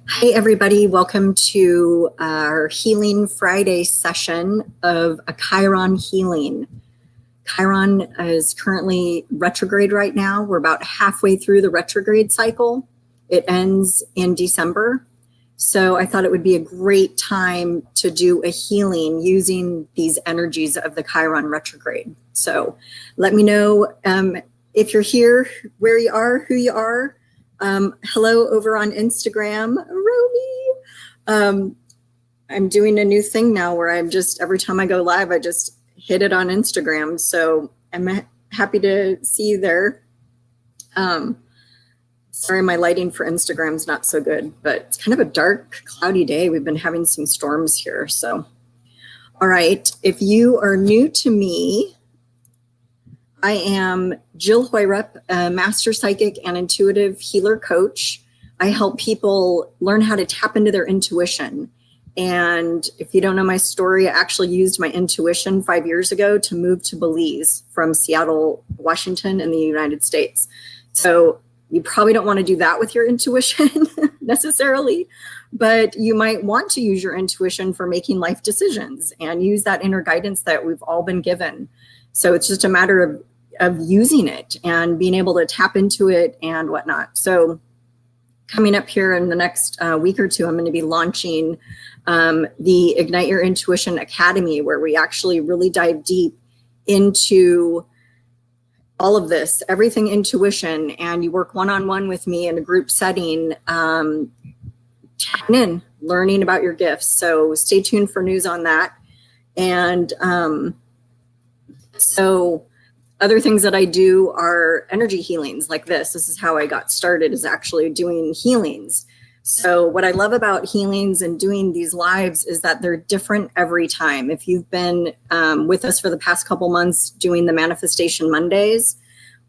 Hey everybody, welcome to our Healing Friday session of a Chiron healing. Chiron is currently retrograde right now. We're about halfway through the retrograde cycle. It ends in December. So I thought it would be a great time to do a healing using these energies of the Chiron retrograde. So let me know if you're here, where you are, who you are. Hello over on Instagram, Romy. I'm doing a new thing now where I'm just, every time I go live, I just hit it on Instagram. So I'm happy to see you there. Sorry, my lighting for Instagram is not so good, but it's kind of a dark, cloudy day. We've been having some storms here. So, all right, if you are new to me, I am Jill Hoyrup, a master psychic and intuitive healer coach. I help people learn how to tap into their intuition. And if you don't know my story, I actually used my intuition 5 years ago to move to Belize from Seattle, Washington in the United States. So you probably don't want to do that with your intuition necessarily, but you might want to use your intuition for making life decisions and use that inner guidance that we've all been given. So it's just a matter of using it and being able to tap into it and whatnot. So coming up here in the next week or two, I'm going to be launching the Ignite Your Intuition Academy, where we actually really dive deep into all of this, everything intuition, and you work one-on-one with me in a group setting, tapping in, learning about your gifts. So stay tuned for news on that. And so other things that I do are energy healings like this. This is how I got started, is actually doing healings. So what I love about healings and doing these lives is that they're different every time. If you've been with us for the past couple months doing the Manifestation Mondays,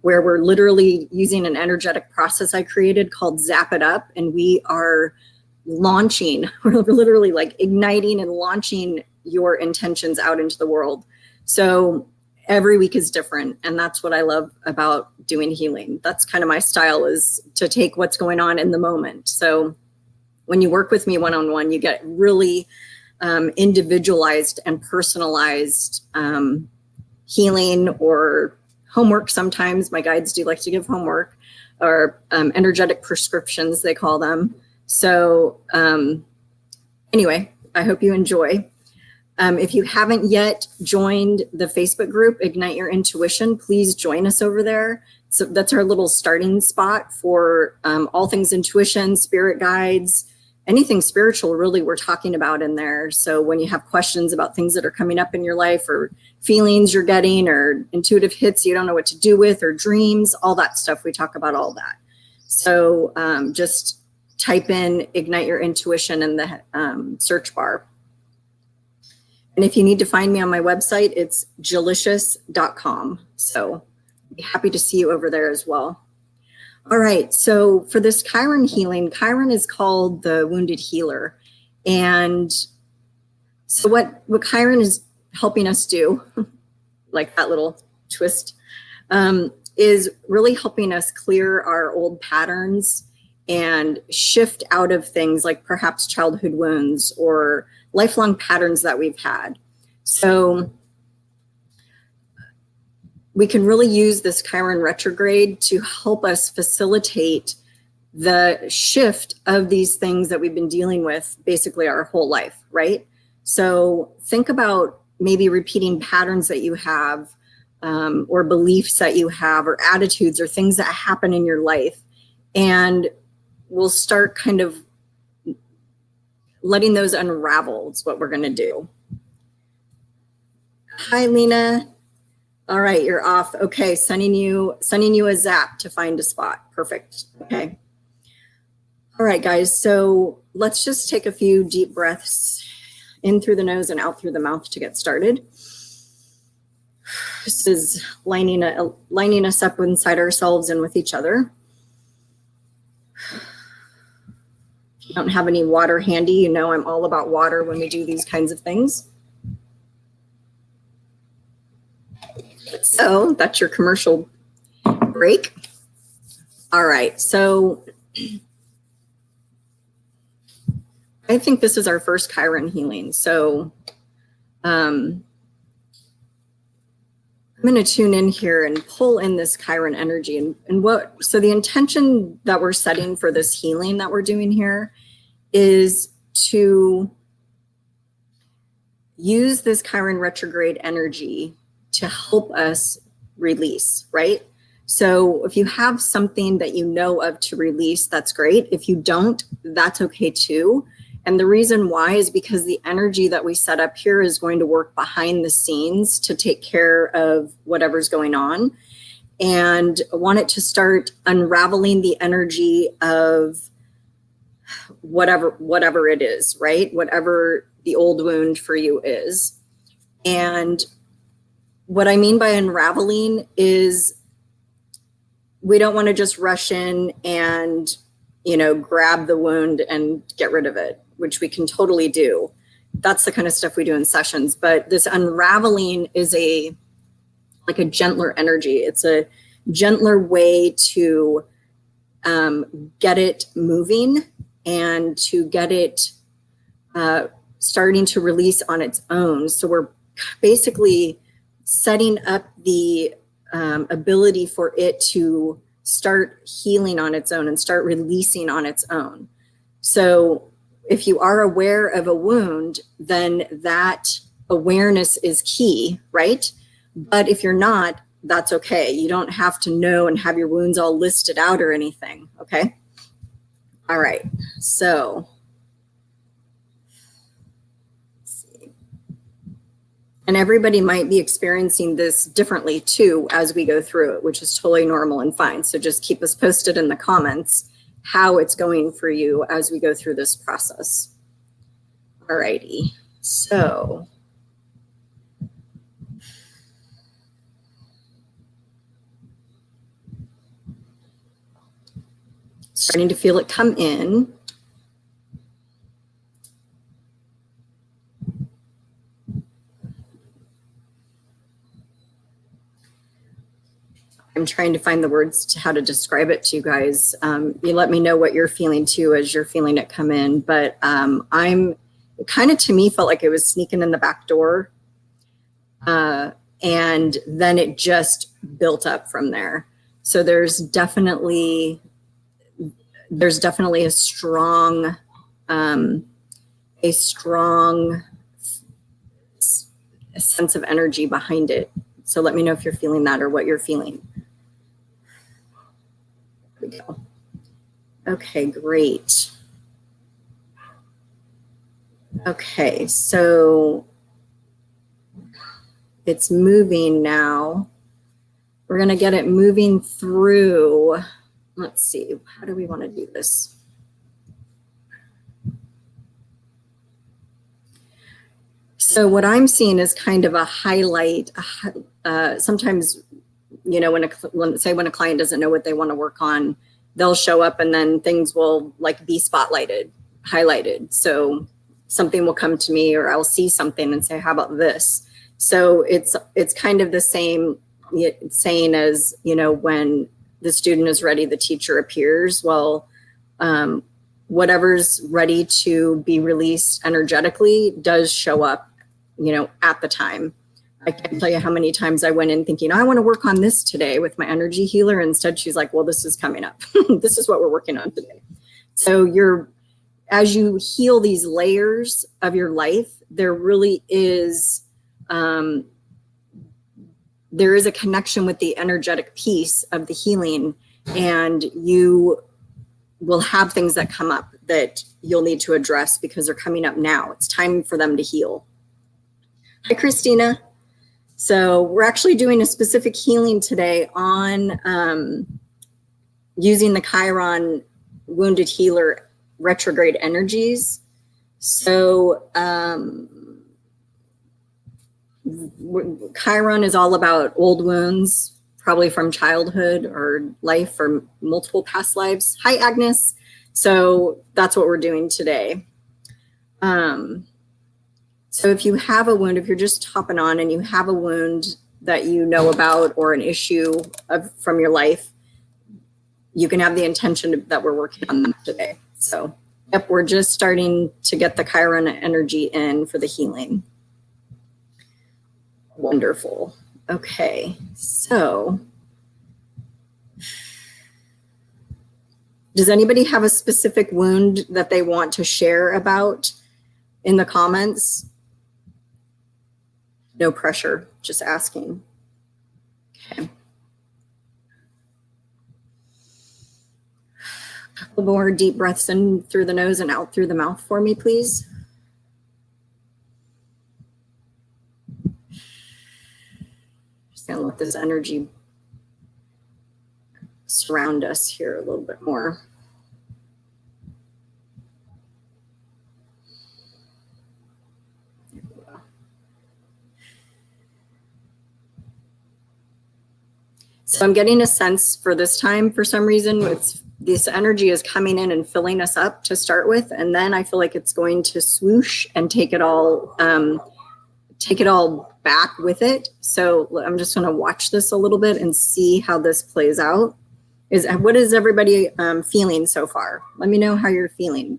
where we're literally using an energetic process I created called Zap It Up, and we are launching, we're literally like igniting and launching your intentions out into the world. So every week is different, and that's what I love about doing healing. That's kind of my style, is to take what's going on in the moment. So when you work with me one-on-one, you get really individualized and personalized healing or homework. Sometimes my guides do like to give homework, or energetic prescriptions, they call them. So anyway, I hope you enjoy. If you haven't yet joined the Facebook group, Ignite Your Intuition, please join us over there. So that's our little starting spot for all things intuition, spirit guides, anything spiritual really we're talking about in there. So when you have questions about things that are coming up in your life, or feelings you're getting, or intuitive hits you don't know what to do with, or dreams, all that stuff, we talk about all that. So just type in Ignite Your Intuition in the search bar. And if you need to find me on my website, it's jillicious.com. So I'd be happy to see you over there as well. All right, so for this Chiron healing, Chiron is called the wounded healer. And so what Chiron is helping us do, like that little twist, is really helping us clear our old patterns and shift out of things like perhaps childhood wounds or lifelong patterns that we've had. So we can really use this Chiron retrograde to help us facilitate the shift of these things that we've been dealing with basically our whole life, right? So think about maybe repeating patterns that you have, or beliefs that you have, or attitudes, or things that happen in your life. And we'll start kind of letting those unravel is what we're going to do. Hi, Lena. All right, you're off. Okay, sending you a zap to find a spot. Perfect. Okay. All right, guys. So let's just take a few deep breaths in through the nose and out through the mouth to get started. This is lining us up inside ourselves and with each other. If you don't have any water handy, you know I'm all about water when we do these kinds of things. So that's your commercial break. All right, so I think this is our first Chiron healing. So I'm going to tune in here and pull in this Chiron energy. So the intention that we're setting for this healing that we're doing here is to use this Chiron retrograde energy to help us release, right? So if you have something that you know of to release, that's great. If you don't, that's okay too. And the reason why is because the energy that we set up here is going to work behind the scenes to take care of whatever's going on. And I want it to start unraveling the energy of whatever it is, right? Whatever the old wound for you is. And what I mean by unraveling is we don't want to just rush in and, you know, grab the wound and get rid of it, which we can totally do. That's the kind of stuff we do in sessions. But this unraveling is like a gentler energy. It's a gentler way to get it moving and to get it starting to release on its own. So we're basically setting up the ability for it to start healing on its own and start releasing on its own. So if you are aware of a wound, then that awareness is key, right? But if you're not, that's okay. You don't have to know and have your wounds all listed out or anything, okay? All right, so let's see. And everybody might be experiencing this differently too as we go through it, which is totally normal and fine. So just keep us posted in the comments how it's going for you as we go through this process. All righty, so starting to feel it come in. I'm trying to find the words to how to describe it to you guys. You let me know what you're feeling too as you're feeling it come in. But it kind of to me felt like it was sneaking in the back door. And then it just built up from there. So there's definitely a strong sense of energy behind it. So let me know if you're feeling that or what you're feeling. There we go. Okay, great. Okay, so it's moving now. We're going to get it moving through. Let's see, how do we want to do this? So what I'm seeing is kind of a highlight. Sometimes, you know, when a client doesn't know what they want to work on, they'll show up and then things will like be spotlighted, highlighted. So something will come to me or I'll see something and say, how about this? So it's kind of the same saying as, you know, when the student is ready, the teacher appears. Well, whatever's ready to be released energetically does show up, you know, at the time. I can't tell you how many times I went in thinking, I want to work on this today with my energy healer. Instead, she's like, well, this is coming up. This is what we're working on today. So as you heal these layers of your life, there really is, there is a connection with the energetic piece of the healing, and you will have things that come up that you'll need to address because they're coming up now. It's time for them to heal. Hi, Christina. So we're actually doing a specific healing today on using the Chiron Wounded Healer retrograde energies. So Chiron is all about old wounds, probably from childhood or life or multiple past lives. Hi, Agnes. So that's what we're doing today. So if you have a wound, if you're just hopping on and you have a wound that you know about or an issue from your life, you can have the intention that we're working on that today. So Yep, we're just starting to get the Chiron energy in for the healing. Wonderful. Okay, so does anybody have a specific wound that they want to share about in the comments? No pressure, just asking. Okay. A couple more deep breaths in through the nose and out through the mouth for me, please. Just gonna let this energy surround us here a little bit more. So I'm getting a sense for this time, for some reason, this energy is coming in and filling us up to start with, and then I feel like it's going to swoosh and take it all back with it. So I'm just going to watch this a little bit and see how this plays out. What is everybody feeling so far? Let me know how you're feeling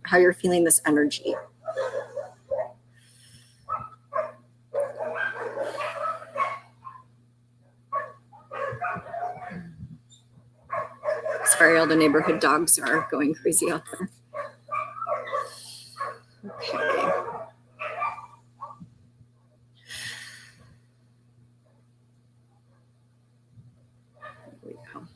this energy. Sorry, all the neighborhood dogs are going crazy out there. Okay. Here we go.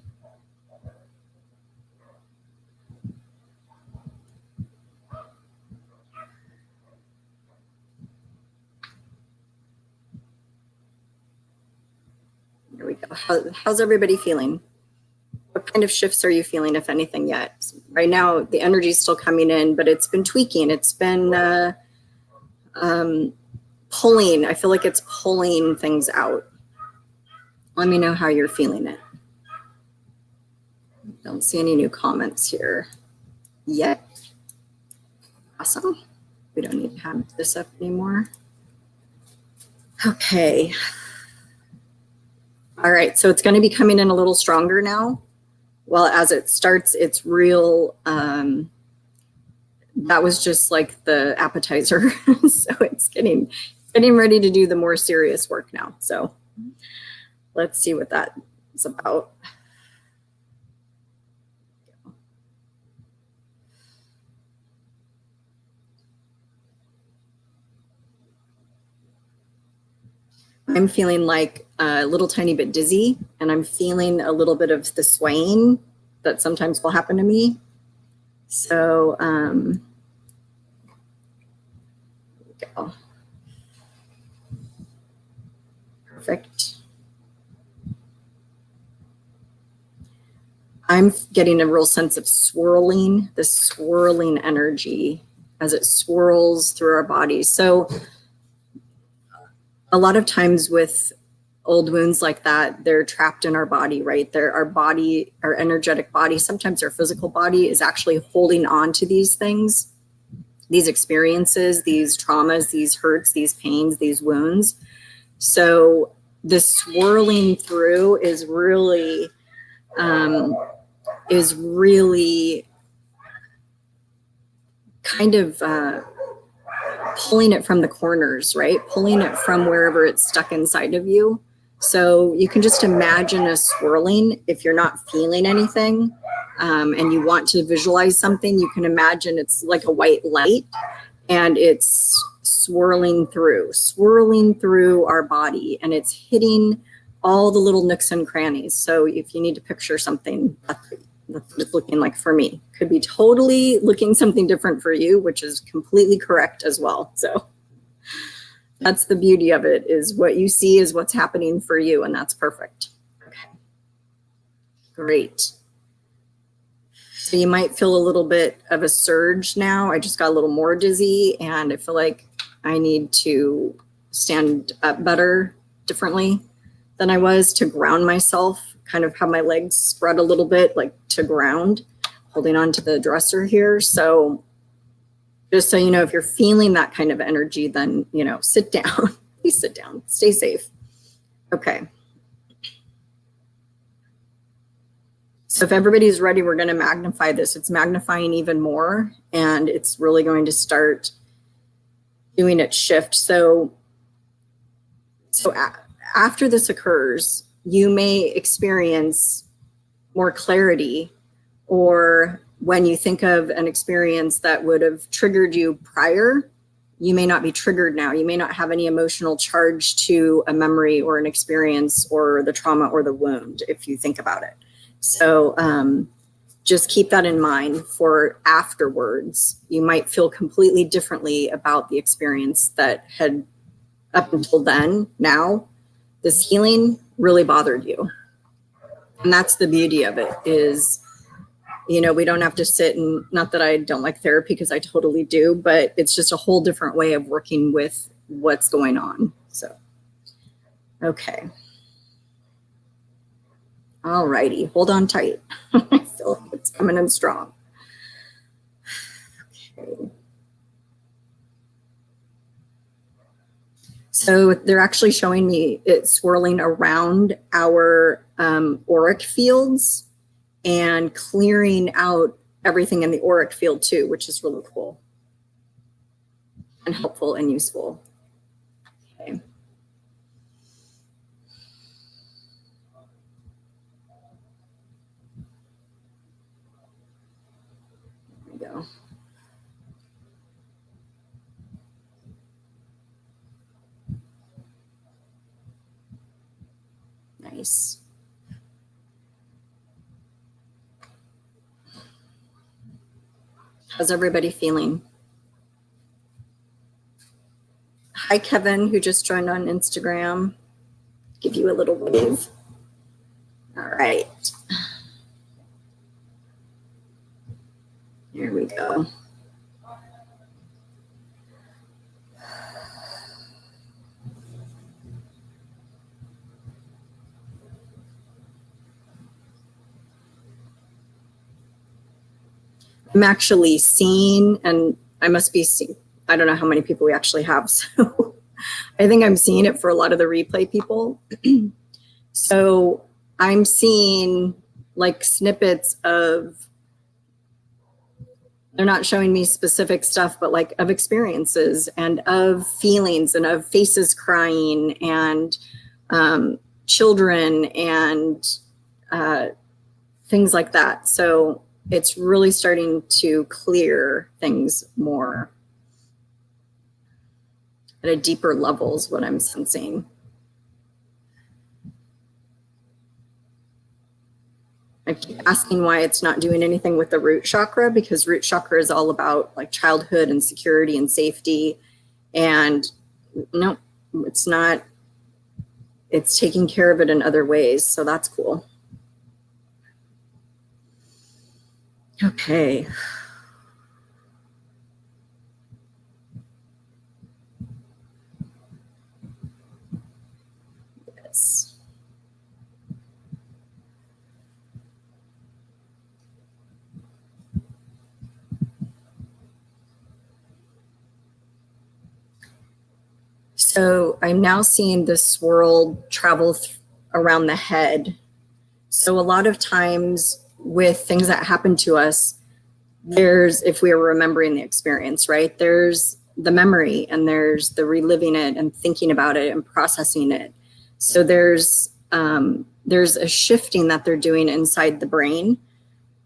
Here we go. How's everybody feeling? What kind of shifts are you feeling, if anything, yet? Right now, the energy is still coming in, but it's been tweaking. It's been pulling. I feel like it's pulling things out. Let me know how you're feeling it. Don't see any new comments here yet. Awesome. We don't need to have this up anymore. Okay. All right, so it's going to be coming in a little stronger now. Well, as it starts, it's real. That was just like the appetizer. So it's getting ready to do the more serious work now. So let's see what that is about. I'm feeling like a little tiny bit dizzy, and I'm feeling a little bit of the swaying that sometimes will happen to me. So, here we go. Perfect. I'm getting a real sense of swirling, the swirling energy as it swirls through our bodies. So a lot of times with old wounds like that, they're trapped in our body, right? Our body, our energetic body, sometimes our physical body is actually holding on to these things, these experiences, these traumas, these hurts, these pains, these wounds. So the swirling through is really kind of pulling it from the corners, right? Pulling it from wherever it's stuck inside of you. So you can just imagine a swirling. If you're not feeling anything and you want to visualize something, you can imagine it's like a white light and it's swirling through our body, and it's hitting all the little nooks and crannies. So if you need to picture something, that's what it's looking like for me. Could be totally looking something different for you, which is completely correct as well. So that's the beauty of it, is what you see is what's happening for you, and that's perfect. Okay, great. So you might feel a little bit of a surge now. I just got a little more dizzy, and I feel like I need to stand up better, differently than I was, to ground myself, kind of have my legs spread a little bit, like to ground, holding on to the dresser here. So just so you know, if you're feeling that kind of energy, then, you know, sit down. Please sit down. Stay safe. Okay. So if everybody's ready, we're going to magnify this. It's magnifying even more, and it's really going to start doing its shift. So after this occurs, you may experience more clarity, or when you think of an experience that would have triggered you prior, you may not be triggered now. You may not have any emotional charge to a memory or an experience or the trauma or the wound, if you think about it. So just keep that in mind for afterwards. You might feel completely differently about the experience that had up until then. Now, this healing really bothered you. And that's the beauty of it is, you know, we don't have to sit and, not that I don't like therapy, because I totally do, but it's just a whole different way of working with what's going on. So, okay. All righty, hold on tight. I feel like it's coming in strong. Okay. So they're actually showing me it swirling around our auric fields and clearing out everything in the auric field too, which is really cool and helpful and useful. Okay. There we go. Nice. How's everybody feeling? Hi, Kevin, who just joined on Instagram. Give you a little wave. All right. Here we go. I'm actually seeing, and I must be seeing, I don't know how many people we actually have, so I think I'm seeing it for a lot of the replay people. So I'm seeing like snippets of, they're not showing me specific stuff, but like of experiences and of feelings and of faces crying and children and things like that. So it's really starting to clear things more at a deeper level is what I'm sensing. I keep asking why it's not doing anything with the root chakra, because root chakra is all about like childhood and security and safety. And no, it's not. It's taking care of it in other ways. So that's cool. Okay. Yes. So I'm now seeing this swirl travel around the head. So a lot of times with things that happen to us, there's, if we are remembering the experience, right? There's the memory and there's the reliving it and thinking about it and processing it. So there's a shifting that they're doing inside the brain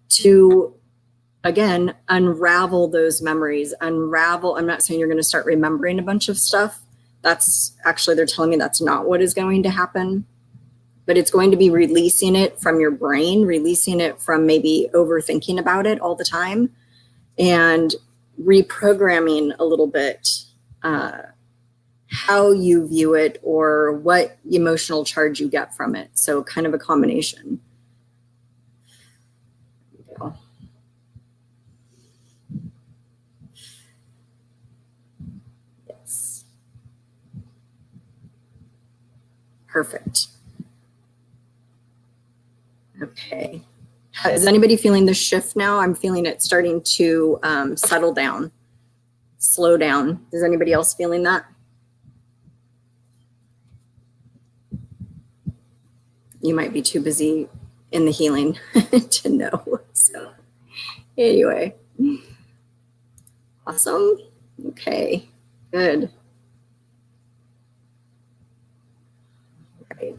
to, again, unravel those memories, unravel. I'm not saying you're going to start remembering a bunch of stuff. That's actually, they're telling me that's not what is going to happen, but it's going to be releasing it from your brain, releasing it from maybe overthinking about it all the time, and reprogramming a little bit how you view it or what emotional charge you get from it. So kind of a combination. Yes. Perfect. Okay. Is anybody feeling the shift now? I'm feeling it starting to settle down, slow down. Is anybody else feeling that? You might be too busy in the healing to know. So anyway, awesome. Okay, good. Right.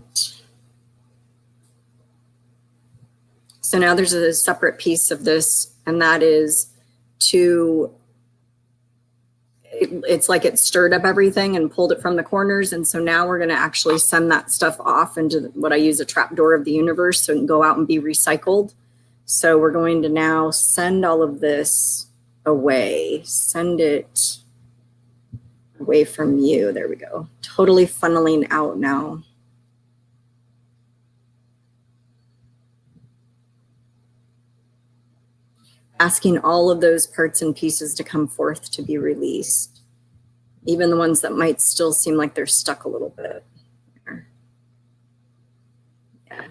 So now there's a separate piece of this, and that is to, it's like it stirred up everything and pulled it from the corners. And so now we're going to actually send that stuff off into what I use a trapdoor of the universe so it can go out and be recycled. So we're going to now send all of this away, send it away from you. There we go. Totally funneling out now. Asking all of those parts and pieces to come forth to be released, even the ones that might still seem like they're stuck a little bit. Yeah.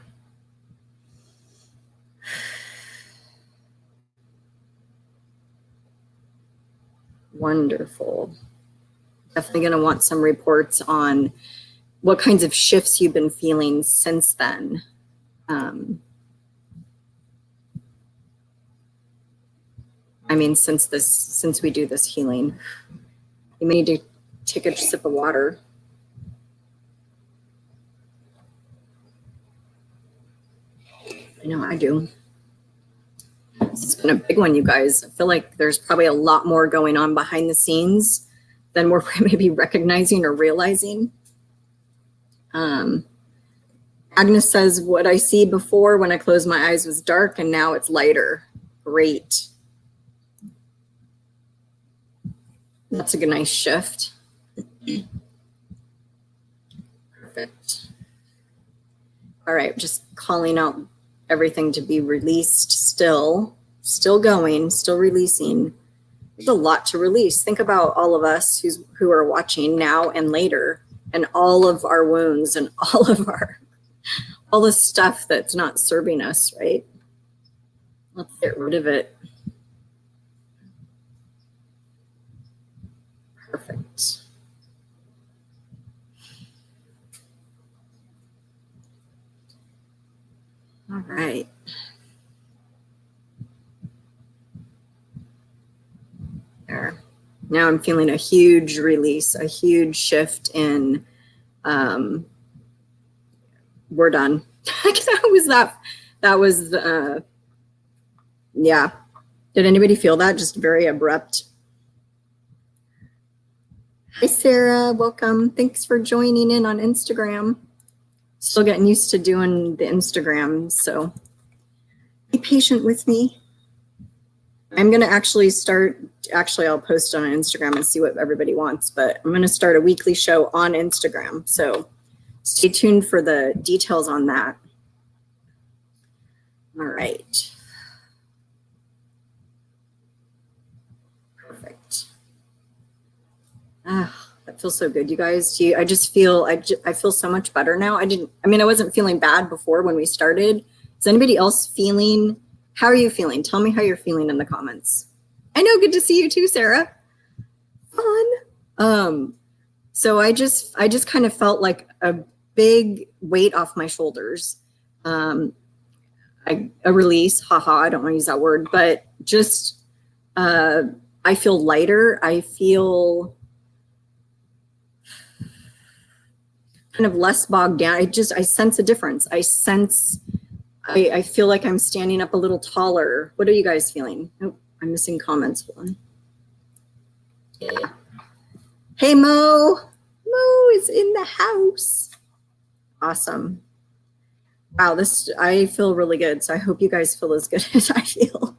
Wonderful. Definitely going to want some reports on what kinds of shifts you've been feeling since then. I mean, since we do this healing, you may need to take a sip of water. I know I do. This has been a big one, you guys. I feel like there's probably a lot more going on behind the scenes than we're maybe recognizing or realizing. Agnes says, what I see before when I closed my eyes was dark and now it's lighter. Great. That's a good, nice shift. Perfect. All right, just calling out everything to be released still going, still releasing. There's a lot to release. Think about all of us who are watching now and later, and all of our wounds and all the stuff that's not serving us, right? Let's get rid of it. Perfect. All right. There. Now I'm feeling a huge release, a huge shift in, we're done. That was, yeah. Did anybody feel that? Just very abrupt. Hi, Sarah. Welcome. Thanks for joining in on Instagram. Still getting used to doing the Instagram, so be patient with me. I'm going to actually I'll post on Instagram and see what everybody wants, but I'm going to start a weekly show on Instagram. So stay tuned for the details on that. All right. Perfect. Ah, that feels so good, you guys. I just feel, I feel so much better now. I wasn't feeling bad before when we started. Is anybody else feeling, how are you feeling? Tell me how you're feeling in the comments. I know, good to see you too, Sarah. Fun. So I just kind of felt like a big weight off my shoulders. A release, haha, I don't want to use that word, but just, I feel lighter. I feel kind of less bogged down. I sense a difference. I feel like I'm standing up a little taller. What are you guys feeling? Oh, I'm missing comments. Hold on. Yeah. Hey, Mo. Mo is in the house. Awesome. Wow, I feel really good. So I hope you guys feel as good as I feel.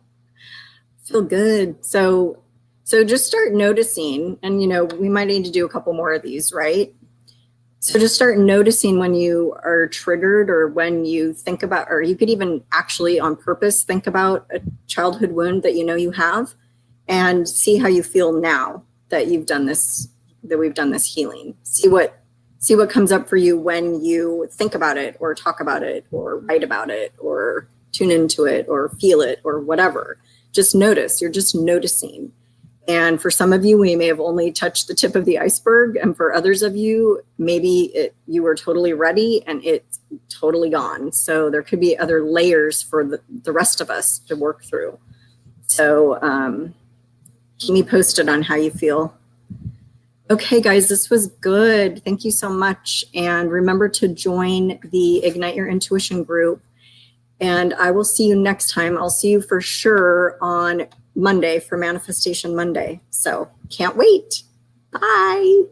Feel good. So just start noticing, and we might need to do a couple more of these, right? So just start noticing when you are triggered, or when you think about, or you could even actually on purpose think about a childhood wound that you have, and see how you feel now that you've done this, that we've done this healing. See what comes up for you when you think about it, or talk about it, or write about it, or tune into it, or feel it, or whatever. Just notice. You're just noticing. And for some of you, we may have only touched the tip of the iceberg. And for others of you, maybe you were totally ready and it's totally gone. So there could be other layers for the rest of us to work through. So keep me posted on how you feel. Okay, guys, this was good. Thank you so much. And remember to join the Ignite Your Intuition group. And I will see you next time. I'll see you for sure on Monday for Manifestation Monday. So can't wait. Bye.